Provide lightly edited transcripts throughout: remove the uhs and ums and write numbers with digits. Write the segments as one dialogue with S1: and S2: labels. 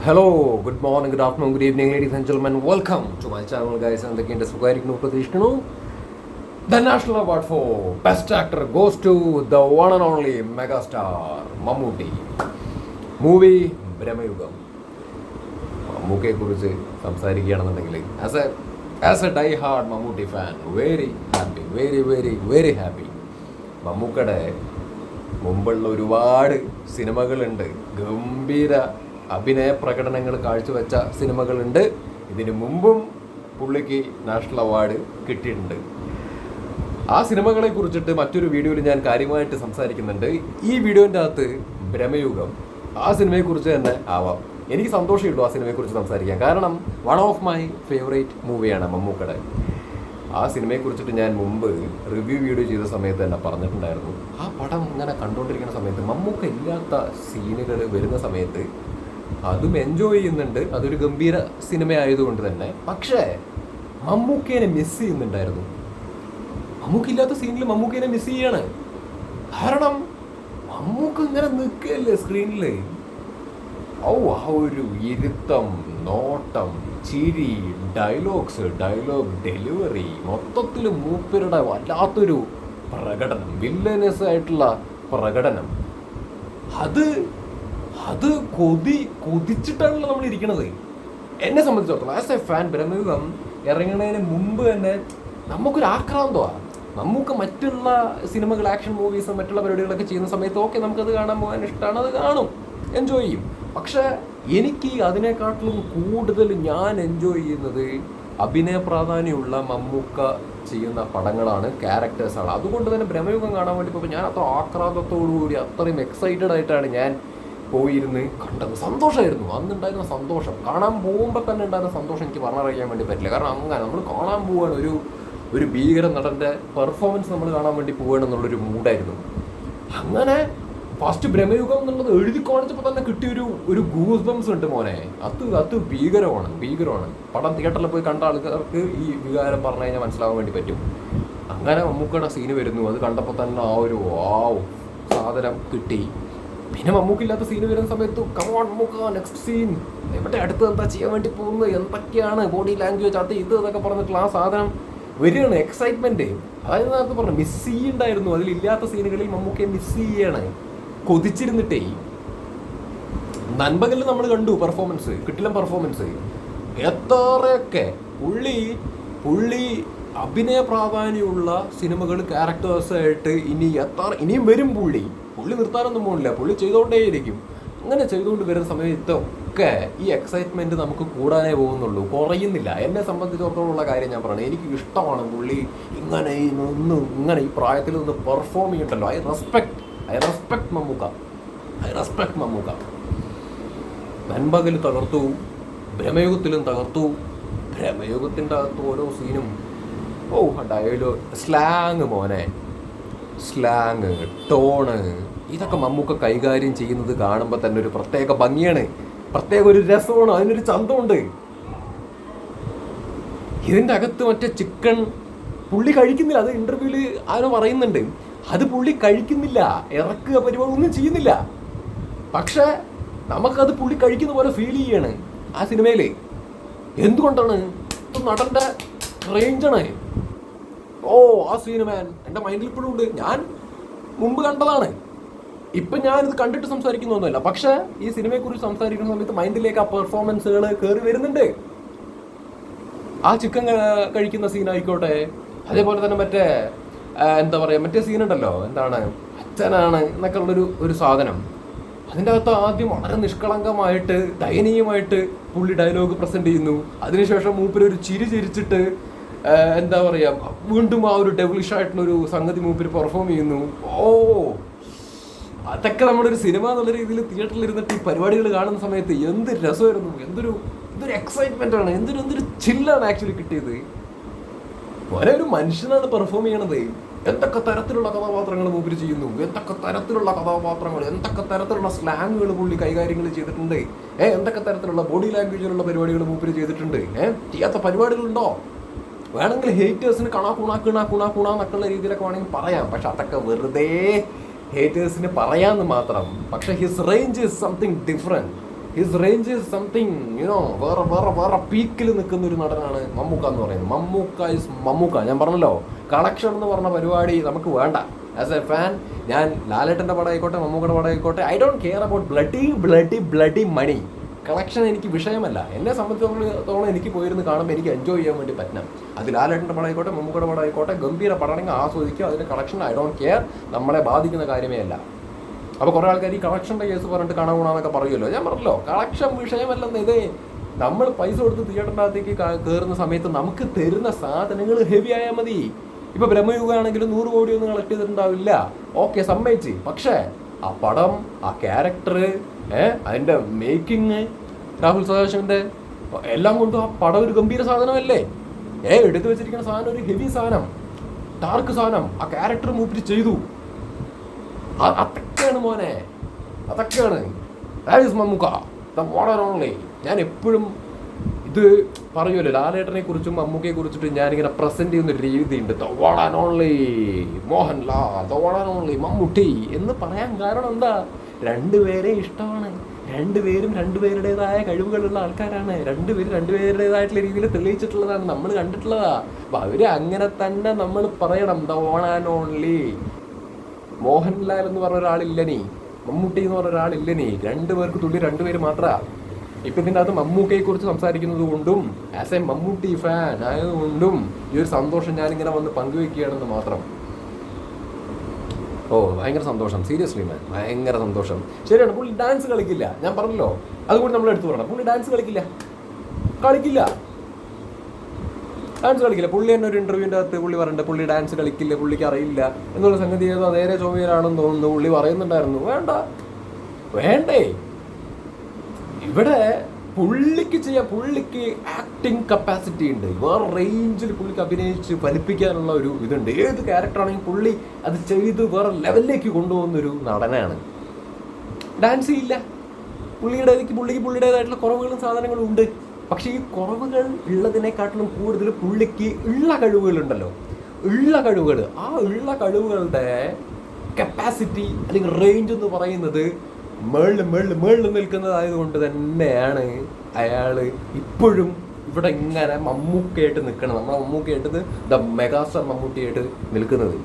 S1: Hello, good morning, good afternoon, good evening, ladies and gentlemen. Welcome to my channel, guys. എന്തൊക്കെയുണ്ട് സുഖമായിരിക്കുന്നു പ്രതീക്ഷിക്കുന്നു. The National Award for Best Actor goes to the one and only megastar Mammootty. Movie Bramayugam. മമ്മൂക്കയെ കുറിച്ച് സംസാരിക്കുകയാണെന്നുണ്ടെങ്കിൽ as a die hard Mammootty fan, very happy. മമ്മൂക്കയുടെ മുമ്പുള്ള ഒരുപാട് സിനിമകളുണ്ട്, ഗംഭീര അഭിനയ പ്രകടനങ്ങൾ കാഴ്ചവെച്ച സിനിമകളുണ്ട്. ഇതിനു മുമ്പും പുള്ളിക്ക് നാഷണൽ അവാർഡ് കിട്ടിയിട്ടുണ്ട്. ആ സിനിമകളെ കുറിച്ചിട്ട് മറ്റൊരു വീഡിയോയിൽ ഞാൻ കാര്യമായിട്ട് സംസാരിക്കുന്നുണ്ട്. ഈ വീഡിയോൻ്റെ അകത്ത് ബ്രഹ്മയുഗം ആ സിനിമയെക്കുറിച്ച് തന്നെ ആവാം. എനിക്ക് സന്തോഷമുള്ളൂ ആ സിനിമയെക്കുറിച്ച് സംസാരിക്കാൻ. കാരണം വൺ ഓഫ് മൈ ഫേവറേറ്റ് മൂവിയാണ് മമ്മൂക്കയുടെ. ആ സിനിമയെക്കുറിച്ചിട്ട് ഞാൻ മുമ്പ് റിവ്യൂ വീഡിയോ ചെയ്ത സമയത്ത് തന്നെ പറഞ്ഞിട്ടുണ്ടായിരുന്നു. ആ പടം ഇങ്ങനെ കണ്ടുകൊണ്ടിരിക്കുന്ന സമയത്ത് മമ്മൂക്ക ഇല്ലാത്ത സീനുകൾ വരുന്ന സമയത്ത് അതും എൻജോയ് ചെയ്യുന്നുണ്ട്. അതൊരു ഗംഭീര സിനിമ ആയതുകൊണ്ട് തന്നെ. പക്ഷേ മമ്മൂക്കേനെ മിസ് ചെയ്യുന്നുണ്ടായിരുന്നു. മമ്മൂക്കില്ലാത്ത സീനിൽ മമ്മൂക്കേനെ മിസ് ചെയ്യാണ്. കാരണം മമ്മൂക്ക ഇങ്ങനെ നിൽക്കുകയല്ലേ സ്ക്രീനിൽ. ആ ഒരു ഇരുത്തം, നോട്ടം, ചിരി, ഡയലോഗ് ഡെലിവറി, മൊത്തത്തിൽ മൂപ്പരുടെ വല്ലാത്തൊരു പ്രകടനം, വില്ലനസ് ആയിട്ടുള്ള പ്രകടനം. അത് കൊതിച്ചിട്ടാണല്ലോ നമ്മൾ ഇരിക്കണത്. എന്നെ സംബന്ധിച്ചിടത്തോളം ആസ് എ ഫാൻ ബ്രഹ്മയുഗം ഇറങ്ങുന്നതിന് മുമ്പ് തന്നെ നമുക്കൊരു ആക്രാന്തമാണ്. നമുക്ക് മറ്റുള്ള സിനിമകൾ, ആക്ഷൻ മൂവീസും മറ്റുള്ള പരിപാടികളൊക്കെ ചെയ്യുന്ന സമയത്ത് ഓക്കെ നമുക്കത് കാണാൻ പോകാൻ ഇഷ്ടമാണ്, അത് കാണും, എൻജോയ് ചെയ്യും. പക്ഷേ എനിക്ക് അതിനെക്കാട്ടിലും കൂടുതൽ ഞാൻ എൻജോയ് ചെയ്യുന്നത് അഭിനയ പ്രാധാന്യമുള്ള മമ്മൂക്ക ചെയ്യുന്ന പടങ്ങളാണ്, ക്യാരക്ടേഴ്സാണ്. അതുകൊണ്ട് തന്നെ ബ്രഹ്മയുഗം കാണാൻ വേണ്ടി പോയപ്പോൾ ഞാൻ അത്ര ആക്രാന്തത്തോടുകൂടി അത്രയും എക്സൈറ്റഡ് ആയിട്ടാണ് ഞാൻ പോയിരുന്ന് കണ്ടത്. സന്തോഷമായിരുന്നു അന്നുണ്ടായിരുന്ന സന്തോഷം. കാണാൻ പോകുമ്പോൾ തന്നെ ഉണ്ടായിരുന്ന സന്തോഷം എനിക്ക് പറഞ്ഞറിയിക്കാൻ വേണ്ടി പറ്റില്ല. കാരണം അങ്ങനെ നമ്മൾ കാണാൻ പോവുകയാണ്, ഒരു ഭീകര നടൻ്റെ പെർഫോമൻസ് നമ്മൾ കാണാൻ വേണ്ടി പോവുകയാണെന്നുള്ളൊരു മൂഡായിരുന്നു. അങ്ങനെ ഫസ്റ്റ് ബ്രഹ്മയുഗം എന്നുള്ളത് എഴുതി കാണിച്ചപ്പോൾ തന്നെ കിട്ടിയൊരു ഗൂസ് ബംസ് ഉണ്ട് മോനെ. അത് ഭീകരമാണ്. പടം തിയേറ്ററിൽ പോയി കണ്ട ആൾക്കാർക്ക് ഈ വികാരം പറഞ്ഞു കഴിഞ്ഞാൽ മനസ്സിലാവാൻ വേണ്ടി പറ്റും. അങ്ങനെ മമ്മൂക്കയുടെ സീന് വരുന്നു. അത് കണ്ടപ്പോൾ തന്നെ ആ ഒരു സാധനം കിട്ടി. പിന്നെ മമ്മൂക്കില്ലാത്ത സീന് വരുന്ന സമയത്ത് കമോൺ മമ്മൂക്ക നെക്സ്റ്റ് സീൻ, എവിടെ അടുത്ത് എന്താ ചെയ്യാൻ വേണ്ടി പോകുന്നത്, എന്തൊക്കെയാണ് ബോഡി ലാംഗ്വേജ്, അത് എന്നൊക്കെ പറഞ്ഞിട്ടുള്ള ആ സാധനം വരികയാണ്. എക്സൈറ്റ്മെന്റ്. അതായത് നേരത്തെ പറഞ്ഞു മിസ് ചെയ്യുന്നുണ്ടായിരുന്നു. അതിലില്ലാത്ത സീനുകളിൽ മമ്മൂക്കയെ മിസ് ചെയ്യാണ്. കൊതിച്ചിരുന്നിട്ടേ നൻപകലിൽ നമ്മൾ കണ്ടു പെർഫോമൻസ്, കിട്ടില്ല പെർഫോമൻസ്. എത്രയൊക്കെ പുള്ളി അഭിനയ പ്രാധാന്യമുള്ള സിനിമകൾ ക്യാരക്ടേഴ്സായിട്ട് ഇനിയും വരും. പുള്ളി നിർത്താനൊന്നും പോകില്ല, പുള്ളി ചെയ്തുകൊണ്ടേയിരിക്കും. അങ്ങനെ ചെയ്തുകൊണ്ട് വരുന്ന സമയത്തൊക്കെ ഈ എക്സൈറ്റ്മെൻറ്റ് നമുക്ക് കൂടാനേ പോകുന്നുള്ളൂ, കുറയുന്നില്ല. എന്നെ സംബന്ധിച്ചിടത്തോളം കാര്യം ഞാൻ പറയുന്നത്, എനിക്ക് ഇഷ്ടമാണ് പുള്ളി ഇങ്ങനെ ഈ പ്രായത്തിൽ നിന്ന് പെർഫോം ചെയ്യണ്ടല്ലോ. I respect Mammookka. നൻപകൽ തകർത്തു, ബ്രഹ്മയുഗത്തിലും തകർത്തു. ബ്രഹ്മയുഗത്തിൻ്റെ അകത്ത് ഓരോ സീനും ഡയലോഗ്, സ്ലാങ്, ടോണ്, ഇതൊക്കെ മമ്മൂക്ക കൈകാര്യം ചെയ്യുന്നത് കാണുമ്പോൾ തന്നെ ഒരു പ്രത്യേക ഭംഗിയാണ്, പ്രത്യേക ഒരു രസമാണ്, അതിനൊരു ചന്തമുണ്ട്. ഇതിൻ്റെ അകത്ത് മറ്റേ ചിക്കൻ പുള്ളി കഴിക്കുന്നില്ല. അത് ഇൻ്റർവ്യൂവിൽ ആരോ പറയുന്നുണ്ട്. അത് പുള്ളി കഴിക്കുന്നില്ല, ഇറക്കുക പരിപാടി ഒന്നും ചെയ്യുന്നില്ല. പക്ഷേ നമുക്കത് പുള്ളി കഴിക്കുന്ന പോലെ ഫീൽ ചെയ്യാണ് ആ സിനിമയിൽ. എന്തുകൊണ്ടാണ്? നടൻ്റെ റേഞ്ചാണ്. ആ സീന് എൻ്റെ മൈൻഡിൽ ഇപ്പോഴും ഉണ്ട്. ഞാൻ മുമ്പ് കണ്ടതാണ്, ഇപ്പം ഞാനിത് കണ്ടിട്ട് സംസാരിക്കുന്നൊന്നുമല്ല. പക്ഷേ ഈ സിനിമയെക്കുറിച്ച് സംസാരിക്കുന്ന സമയത്ത് മൈൻഡിലേക്ക് ആ പെർഫോമൻസുകൾ കയറി വരുന്നുണ്ട്. ആ ചിക്കൻ കഴിക്കുന്ന സീനായിക്കോട്ടെ, അതേപോലെ തന്നെ മറ്റേ മറ്റേ സീനുണ്ടല്ലോ, അച്ഛനാണ് എന്നൊക്കെ ഉള്ളൊരു സാധനം. അതിൻ്റെ അകത്ത് ആദ്യം വളരെ നിഷ്കളങ്കമായിട്ട് ദയനീയമായിട്ട് പുള്ളി ഡയലോഗ് പ്രസൻറ്റ് ചെയ്യുന്നു. അതിനുശേഷം മൂപ്പരൊരു ചിരി ചിരിച്ചിട്ട് വീണ്ടും ആ ഒരു ഡെവിളിഷ് ആയിട്ടുള്ളൊരു സംഗതി മൂപ്പര് പെർഫോം ചെയ്യുന്നു. അതൊക്കെ നമ്മളൊരു സിനിമ എന്നുള്ള രീതിയിൽ തിയേറ്ററിൽ ഇരുന്നിട്ട് ഈ പരിപാടികൾ കാണുന്ന സമയത്ത് എന്ത് രസമായിരുന്നു, ഇതൊരു എക്സൈറ്റ്മെൻ്റ് ആണ്, എന്തൊരു ചില്ലാണ് ആക്ച്വലി കിട്ടിയത്. ഒരു മനുഷ്യനാണ് പെർഫോം ചെയ്യണത്. എന്തൊക്കെ തരത്തിലുള്ള കഥാപാത്രങ്ങൾ മൂപ്പര് ചെയ്യുന്നു, എന്തൊക്കെ തരത്തിലുള്ള സ്ലാങ്ങുകൾ പുള്ളി കൈകാര്യങ്ങൾ ചെയ്തിട്ടുണ്ട്, എന്തൊക്കെ തരത്തിലുള്ള ബോഡി ലാംഗ്വേജിലുള്ള പരിപാടികൾ മൂപ്പര് ചെയ്തിട്ടുണ്ട്. ചെയ്യാത്ത പരിപാടികളുണ്ടോ? വേണമെങ്കിൽ ഹേറ്റേഴ്സിന് കുണാന്നൊക്കെയുള്ള രീതിയിലൊക്കെ വേണമെങ്കിൽ പറയാം. പക്ഷെ അതൊക്കെ വെറുതെ ഹേറ്റേഴ്സിന് പറയാമെന്ന് മാത്രം. പക്ഷെ his range is something different. His range is something you know വേറെ വേറെ വേറെ പീക്കിൽ നിൽക്കുന്ന ഒരു നടനാണ് മമ്മൂക്ക എന്ന് പറയുന്നത്. മമ്മൂക്ക ഇസ് മമ്മൂക്ക. ഞാൻ പറഞ്ഞല്ലോ, കളക്ഷൻ എന്ന് പറഞ്ഞ പരിപാടി നമുക്ക് വേണ്ട. ആസ് എ ഫാൻ ഞാൻ ലാലേട്ടൻ്റെ പടം ആയിക്കോട്ടെ മമ്മൂക്കയുടെ പടം ആയിക്കോട്ടെ, I don't care about bloody money. Collection എനിക്ക് വിഷയമല്ല. എന്നെ സംബന്ധിച്ചിടത്തോളം എനിക്ക് പോയിരുന്ന് കാണുമ്പോൾ എനിക്ക് എൻജോയ് ചെയ്യാൻ വേണ്ടി പറ്റണം. അത് ലാലേട്ടൻ്റെ പടം ആയിക്കോട്ടെ മമ്മൂക്കയുടെ പടം ആയിക്കോട്ടെ, ഗംഭീര പടമാണെങ്കിൽ ആസ്വദിക്കുക. അതിൻ്റെ കളക്ഷൻ ഐ ഡോണ്ട് കെയർ, നമ്മളെ ബാധിക്കുന്ന കാര്യമേ അല്ല. അപ്പോൾ കുറേ ആൾക്കാർ ഈ കളക്ഷൻ്റെ കേസ് പറഞ്ഞിട്ട് കാണാൻ പോകണമെന്നൊക്കെ പറയുമല്ലോ. ഞാൻ പറഞ്ഞല്ലോ, കളക്ഷൻ വിഷയമല്ലെന്ന്. ഇതേ നമ്മൾ പൈസ കൊടുത്ത് തിയേറ്ററിൻ്റെ അകത്തേക്ക് കയറുന്ന സമയത്ത് നമുക്ക് തരുന്ന സാധനങ്ങൾ ഹെവി ആയാൽ മതി. ഇപ്പോൾ ബ്രഹ്മയുഗമാണെങ്കിലും 100 കോടിയൊന്നും കളക്ട് ചെയ്തിട്ടുണ്ടാവില്ല, ഓക്കെ, സമ്മതിച്ച്. പക്ഷേ ആ പടം, ആ ക്യാരക്ടർ, അതിൻ്റെ മേക്കിങ്, രാഹുൽ സദാശിവൻ്റെ എല്ലാം കൊണ്ടും ആ പടം ഒരു ഗംഭീര സാധനമല്ലേ? എടുത്തു വെച്ചിരിക്കുന്ന സാധനം ഒരു ഹെവി സാധനം, ഡാർക്ക് സാധനം. ആ ക്യാരക്ടർ മൂപ്പിച്ച് ചെയ്തു. അതൊക്കെയാണ് മോനെ, അതൊക്കെയാണ്. That is Mammukka, the one and only. ഞാൻ എപ്പോഴും ഇത് പറയുമല്ലോ, ലാലേട്ടനെ കുറിച്ചും മമ്മൂക്കയെ കുറിച്ചിട്ട് ഞാനിങ്ങനെ പ്രസന്റ് ചെയ്യുന്ന ഒരു രീതിയുണ്ട്. The one and only Mohanlal, the one and only Mammootty എന്ന് പറയാൻ കാരണം എന്താ? രണ്ടുപേരെ ഇഷ്ടമാണ്. രണ്ടുപേരും രണ്ടുപേരുടേതായ കഴിവുകളുള്ള ആൾക്കാരാണ്. രണ്ടുപേരും രണ്ടുപേരുടേതായിട്ടുള്ള രീതിയിൽ തെളിയിച്ചിട്ടുള്ളതാണ്, നമ്മൾ കണ്ടിട്ടുള്ളതാ. അപ്പം അവര് അങ്ങനെ തന്നെ നമ്മൾ പറയണം, the one and only. Mohanlal എന്ന് പറഞ്ഞ ഒരാളില്ല, നീ മമ്മൂട്ടി എന്ന് പറഞ്ഞ ഒരാളില്ല, നീ രണ്ടുപേർക്ക് തുള്ളി രണ്ടുപേര് മാത്രമാണ്. ഇപ്പം ഇതിൻ്റെ അകത്ത് മമ്മൂക്കയെ കുറിച്ച് സംസാരിക്കുന്നത് കൊണ്ടും ആസ് എ മമ്മൂട്ടി ഫാൻ ആയതുകൊണ്ടും ഈ ഒരു സന്തോഷം ഞാനിങ്ങനെ വന്ന് പങ്കുവെക്കുകയാണെന്ന് മാത്രം. ഓ ഭയങ്കര സന്തോഷം, സീരിയസ്ലി മാൻ, ഭയങ്കര സന്തോഷം. ശരിയാണ്, പുള്ളി ഡാൻസ് കളിക്കില്ല, ഞാൻ പറഞ്ഞല്ലോ. അതുകൊണ്ട് നമ്മൾ എടുത്തു പറയണം, പുള്ളി ഡാൻസ് കളിക്കില്ല. ഡാൻസ് കളിക്കില്ല. പുള്ളി തന്നെ ഒരു ഇൻ്റർവ്യൂവിൻ്റെ അകത്ത് പുള്ളി പറയുന്നുണ്ട്, പുള്ളി ഡാൻസ് കളിക്കില്ല, പുള്ളിക്ക് അറിയില്ല എന്നുള്ള സംഗതി. ഏതോ നേരെ ചൊവ്വയിലാണെന്ന് തോന്നുന്നു പുള്ളി പറയുന്നുണ്ടായിരുന്നു. വേണ്ടേ ഇവിടെ പുള്ളിക്ക് ചെയ്യാൻ. പുള്ളിക്ക് ആക്ടിങ് കപ്പാസിറ്റി ഉണ്ട്, വേറെ റേഞ്ചിൽ പുള്ളിക്ക് അഭിനയിച്ച് ഫലിപ്പിക്കാനുള്ള ഒരു ഇതുണ്ട്. ഏത് ക്യാരക്ടറാണെങ്കിൽ പുള്ളി അത് ചെയ്ത് വേറെ ലെവലിലേക്ക് കൊണ്ടുപോകുന്നൊരു നടനാണ്. ഡാൻസ് ചെയ്യില്ല. പുള്ളിക്ക് പുള്ളിയുടേതായിട്ടുള്ള കുറവുകളും സാധനങ്ങളും ഉണ്ട്. പക്ഷെ ഈ കുറവുകൾ ഉള്ളതിനെക്കാട്ടിലും കൂടുതൽ പുള്ളിക്ക് ഉള്ള കഴിവുകളുണ്ടല്ലോ, ആ ഉള്ള കഴിവുകളുടെ കപ്പാസിറ്റി അല്ലെങ്കിൽ റേഞ്ച് എന്ന് പറയുന്നത് മേളിൽ നിൽക്കുന്നതായതുകൊണ്ട് തന്നെയാണ് അയാൾ ഇപ്പോഴും ഇവിടെ ഇങ്ങനെ മമ്മൂക്കയായിട്ട് നിൽക്കണം. നമ്മളെ മമ്മൂക്കയായിട്ട് ദ മെഗാസ്റ്റാർ മമ്മൂട്ടിയായിട്ട് നിൽക്കുന്നത്.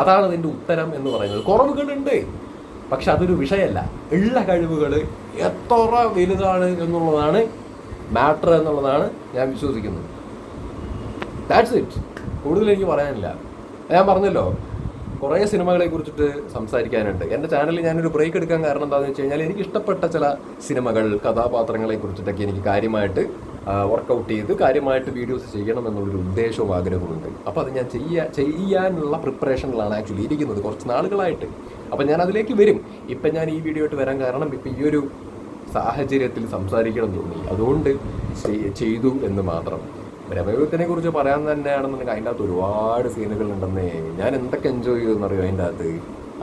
S1: അതാണ് അതിൻ്റെ ഉത്തരം എന്ന് പറയുന്നത്. കുറവുകളുണ്ട്, പക്ഷെ അതൊരു വിഷയമല്ല. ഉള്ള കഴിവുകൾ എത്ര വലുതാണ് എന്നുള്ളതാണ് മാറ്റർ എന്നുള്ളതാണ് ഞാൻ വിശ്വസിക്കുന്നത്. That's it. കൂടുതൽ എനിക്ക് പറയാനില്ല. ഞാൻ പറഞ്ഞല്ലോ, കുറേ സിനിമകളെ കുറിച്ചിട്ട് സംസാരിക്കാനുണ്ട്. എൻ്റെ ചാനലിൽ ഞാനൊരു ബ്രേക്ക് എടുക്കാൻ കാരണം എന്താണെന്ന് വെച്ച് കഴിഞ്ഞാൽ എനിക്ക് ഇഷ്ടപ്പെട്ട ചില സിനിമകൾ, കഥാപാത്രങ്ങളെ കുറിച്ചിട്ടൊക്കെ എനിക്ക് കാര്യമായിട്ട് വർക്കൗട്ട് ചെയ്ത് കാര്യമായിട്ട് വീഡിയോസ് ചെയ്യണം എന്നുള്ളൊരു ഉദ്ദേശവും ആഗ്രഹമുണ്ട്. അപ്പോൾ അത് ഞാൻ ചെയ്യാനുള്ള പ്രിപ്പറേഷനിലാണ് ആക്ച്വലി ഇരിക്കുന്നത് കുറച്ച് നാളുകളായിട്ട്. അപ്പം ഞാൻ അതിലേക്ക് വരും. ഇപ്പം ഞാൻ ഈ വീഡിയോ ആയിട്ട് വരാൻ കാരണം ഇപ്പം ഈ ഒരു സാഹചര്യത്തിൽ സംസാരിക്കണം തോന്നി, അതുകൊണ്ട് ചെയ്തു എന്ന് മാത്രം. ബ്രഹ്മയുഗത്തിനെ കുറിച്ച് പറയാൻ തന്നെയാണെന്നുണ്ടെങ്കിൽ അതിൻ്റെ അകത്ത് ഒരുപാട് സീനുകളുണ്ടെന്നേ. ഞാൻ എന്തൊക്കെ എൻജോയ് ചെയ്തെന്നറിയോ അതിൻ്റെ അകത്ത്.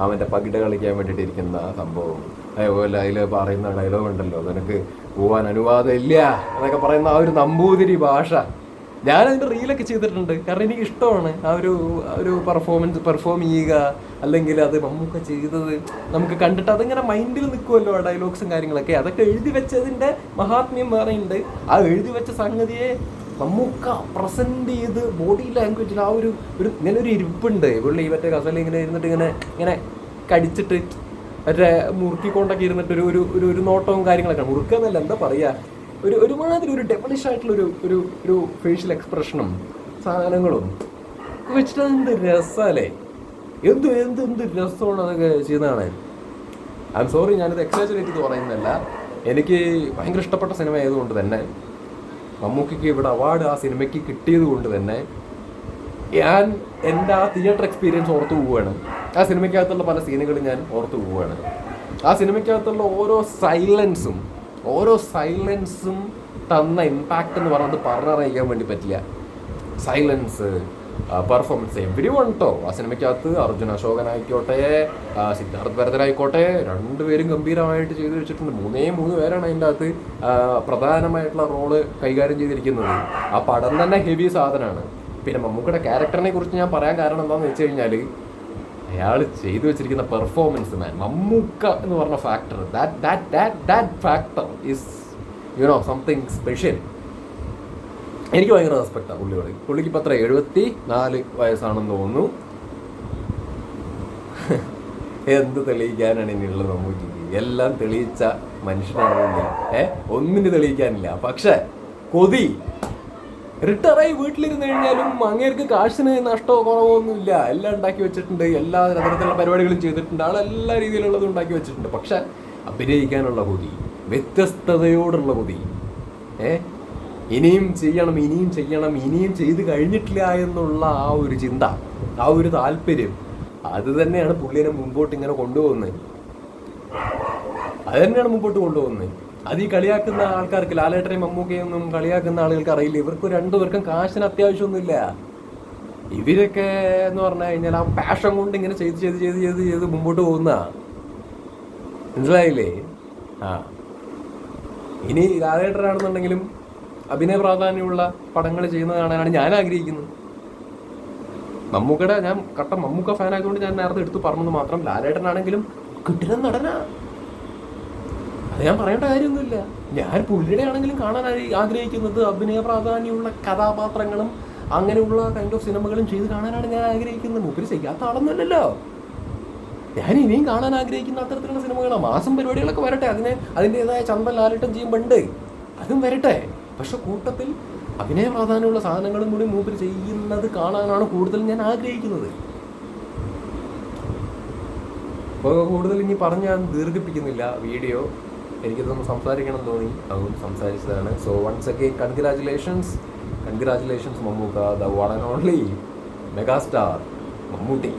S1: അവൻ്റെ പകിട കളിക്കാൻ വേണ്ടിയിട്ട് ഇരിക്കുന്ന സംഭവം, അതേപോലെ അതിൽ പറയുന്ന ഡയലോഗ് ഉണ്ടല്ലോ, നിനക്ക് പോവാൻ അനുവാദം ഇല്ല എന്നൊക്കെ പറയുന്ന ആ ഒരു നമ്പൂതിരി ഭാഷ. ഞാനതിൻ്റെ റീലൊക്കെ ചെയ്തിട്ടുണ്ട്, കാരണം എനിക്ക് ഇഷ്ടമാണ് ആ ഒരു പെർഫോം ചെയ്യുക. അല്ലെങ്കിൽ അത് മമ്മൂക്ക ചെയ്തത് നമുക്ക് കണ്ടിട്ട് അതിങ്ങനെ മൈൻഡിൽ നിൽക്കുമല്ലോ, ആ ഡയലോഗ്സും കാര്യങ്ങളൊക്കെ. അതൊക്കെ എഴുതി വെച്ചതിൻ്റെ മഹാത്മ്യം വേറെയുണ്ട്. ആ എഴുതി വെച്ച സംഗതിയെ മമ്മൂക്ക പ്രസൻറ്റ് ചെയ്ത് ബോഡി ലാംഗ്വേജിൽ ആ ഒരു ഇങ്ങനെ ഒരു ഇരിപ്പുണ്ട്. പുള്ളി മറ്റേ കസല ഇങ്ങനെ ഇരുന്നിട്ട് ഇങ്ങനെ കടിച്ചിട്ട് മറ്റേ മുറുക്കിക്കൊണ്ടൊക്കെ ഇരുന്നിട്ട് ഒരു നോട്ടവും കാര്യങ്ങളൊക്കെ. മുറുക്കെന്നല്ല, എന്താ പറയുക, ഒരുമാതിരി ഒരു ഡെവലിഷ് ആയിട്ടുള്ള ഒരു ഫേഷ്യൽ എക്സ്പ്രഷനും സാധനങ്ങളും വെച്ചിട്ട് എന്ത് രസമല്ലേ, എന്ത് രസമാണ് അതൊക്കെ ചെയ്യുന്നതാണ്. ഐ എം സോറി, ഞാനിത് എക്സാജറേറ്റ് ചെയ്ത് പറയുന്നതല്ല. എനിക്ക് ഭയങ്കര ഇഷ്ടപ്പെട്ട സിനിമ ആയതുകൊണ്ട് തന്നെ, മമ്മൂക്കയ്ക്ക് ഇവിടെ അവാർഡ് ആ സിനിമയ്ക്ക് കിട്ടിയത് കൊണ്ട് തന്നെ ഞാൻ എൻ്റെ ആ തിയേറ്റർ എക്സ്പീരിയൻസ് ഓർത്തു പോവുകയാണ്. ആ സിനിമയ്ക്കകത്തുള്ള പല സീനുകളും ഞാൻ ഓർത്തു പോവുകയാണ്. ആ സിനിമയ്ക്കകത്തുള്ള ഓരോ സൈലൻസും തന്ന ഇമ്പാക്റ്റ് എന്ന് പറഞ്ഞത് പറഞ്ഞറിയിക്കാൻ വേണ്ടി പറ്റില്ല. സൈലൻസ്, പെർഫോമൻസ്, എവരി വൺ കേട്ടോ. ആ സിനിമയ്ക്കകത്ത് അർജുൻ അശോകനായിക്കോട്ടെ, സിദ്ധാർത്ഥ് ഭരതനായിക്കോട്ടെ, രണ്ടുപേരും ഗംഭീരമായിട്ട് ചെയ്തു വെച്ചിട്ടുണ്ട്. 3 പേരാണ് അതിൻ്റെ അകത്ത് പ്രധാനമായിട്ടുള്ള റോള് കൈകാര്യം ചെയ്തിരിക്കുന്നത്. ആ പടം തന്നെ ഹെവി സാധനമാണ്. പിന്നെ മമ്മൂക്കയുടെ ക്യാരക്ടറിനെ കുറിച്ച് ഞാൻ പറയാൻ കാരണം എന്താണെന്ന് വെച്ച് കഴിഞ്ഞാൽ, അയാൾ ചെയ്തു വെച്ചിരിക്കുന്ന പെർഫോമൻസ്, മാൻ, മമ്മൂക്ക എന്ന് പറഞ്ഞ factor, that factor is something special. എനിക്ക് ഭയങ്കര റെസ്പെക്റ്റാണ് പുള്ളിയോട്. പുള്ളിക്ക് ഇപ്പം എത്ര 74 വയസ്സാണെന്ന് തോന്നുന്നു. എന്ത് തെളിയിക്കാനാണ് ഇനിയുള്ളത് മമ്മൂക്ക്? എല്ലാം തെളിയിച്ച മനുഷ്യനാണ്. ഒന്നിന് തെളിയിക്കാനില്ല. പക്ഷെ കൊതി, റിട്ടയറായി വീട്ടിലിരുന്ന് കഴിഞ്ഞാലും അങ്ങേർക്ക് കാശിന് നഷ്ടമോ കുറവോ ഒന്നുമില്ല. എല്ലാം ഉണ്ടാക്കി വെച്ചിട്ടുണ്ട്, എല്ലാ തരത്തിലുള്ള പരിപാടികളും ചെയ്തിട്ടുണ്ട്, ആളെല്ലാ രീതിയിലുള്ളതും ഉണ്ടാക്കി വെച്ചിട്ടുണ്ട്. പക്ഷെ അഭിനയിക്കാനുള്ള കൊതി, വ്യത്യസ്തതയോടുള്ള കൊതി, ഇനിയും ചെയ്യണം, ഇനിയും ചെയ്ത് കഴിഞ്ഞിട്ടില്ല എന്നുള്ള ആ ഒരു ചിന്ത, ആ ഒരു താല്പര്യം, അത് തന്നെയാണ് പുള്ളിനെ മുമ്പോട്ട് ഇങ്ങനെ കൊണ്ടുപോകുന്നത്. അത് തന്നെയാണ് മുമ്പോട്ട് കൊണ്ടുപോകുന്നത്. അത് ഈ കളിയാക്കുന്ന ആൾക്കാർക്ക്, ലാലേട്ടനെയും മമ്മൂക്കയൊന്നും കളിയാക്കുന്ന ആളുകൾക്ക് അറിയില്ല. ഇവർക്ക് രണ്ടുപേർക്കും കാശിന് അത്യാവശ്യമൊന്നുമില്ല. ഇവരൊക്കെ എന്ന് പറഞ്ഞു കഴിഞ്ഞാൽ ആ പാഷൻ കൊണ്ട് ഇങ്ങനെ ചെയ്ത് മുമ്പോട്ട് പോകുന്ന, മനസ്സിലായില്ലേ? ഇനി ലാലേട്ടനാണെന്നുണ്ടെങ്കിലും അഭിനയ പ്രാധാന്യമുള്ള പടങ്ങൾ ചെയ്യുന്നത് കാണാനാണ് ഞാൻ ആഗ്രഹിക്കുന്നത്. മമ്മൂക്കയുടെ, ഞാൻ കട്ട മമ്മൂക്ക ഫാൻ ആയതുകൊണ്ട് ഞാൻ നേരത്തെ എടുത്ത് പറഞ്ഞത് മാത്രം. ലാലേട്ടനാണെങ്കിലും കിട്ടുന്ന നടനാ, അത് ഞാൻ പറയേണ്ട കാര്യമൊന്നുമില്ല. ഞാൻ പുള്ളിയുടെ ആണെങ്കിലും കാണാൻ ആഗ്രഹിക്കുന്നത് അഭിനയ പ്രാധാന്യമുള്ള കഥാപാത്രങ്ങളും അങ്ങനെയുള്ള കൈൻഡ് ഓഫ് സിനിമകളും ചെയ്ത് കാണാനാണ് ഞാൻ ആഗ്രഹിക്കുന്നത്. മുപ്പര് ചെയ്യാത്ത ആളൊന്നുമല്ലല്ലോ. ഞാൻ ഇനിയും കാണാൻ ആഗ്രഹിക്കുന്ന അത്തരത്തിലുള്ള സിനിമകളാണ്. മാസം പരിപാടികളൊക്കെ വരട്ടെ, അതിൻ്റെതായ ചന്തം ലാലേട്ടൻ ചെയ്യുമ്പോണ്ട്, അതും വരട്ടെ. പക്ഷെ കൂട്ടത്തിൽ അഭിനയ പ്രാധാന്യമുള്ള സാധനങ്ങളും കൂടി മൂപ്പര് ചെയ്യുന്നത് കാണാനാണ് കൂടുതൽ ഞാൻ ആഗ്രഹിക്കുന്നത്. അപ്പോൾ കൂടുതൽ ഇനി പറഞ്ഞ് ഞാൻ ദീർഘിപ്പിക്കുന്നില്ല വീഡിയോ. എനിക്കിതൊന്ന് സംസാരിക്കണം തോന്നി, അതുകൊണ്ട് സംസാരിച്ചതാണ്. So once again congratulations Mammookka, the one and only megastar Mammootty.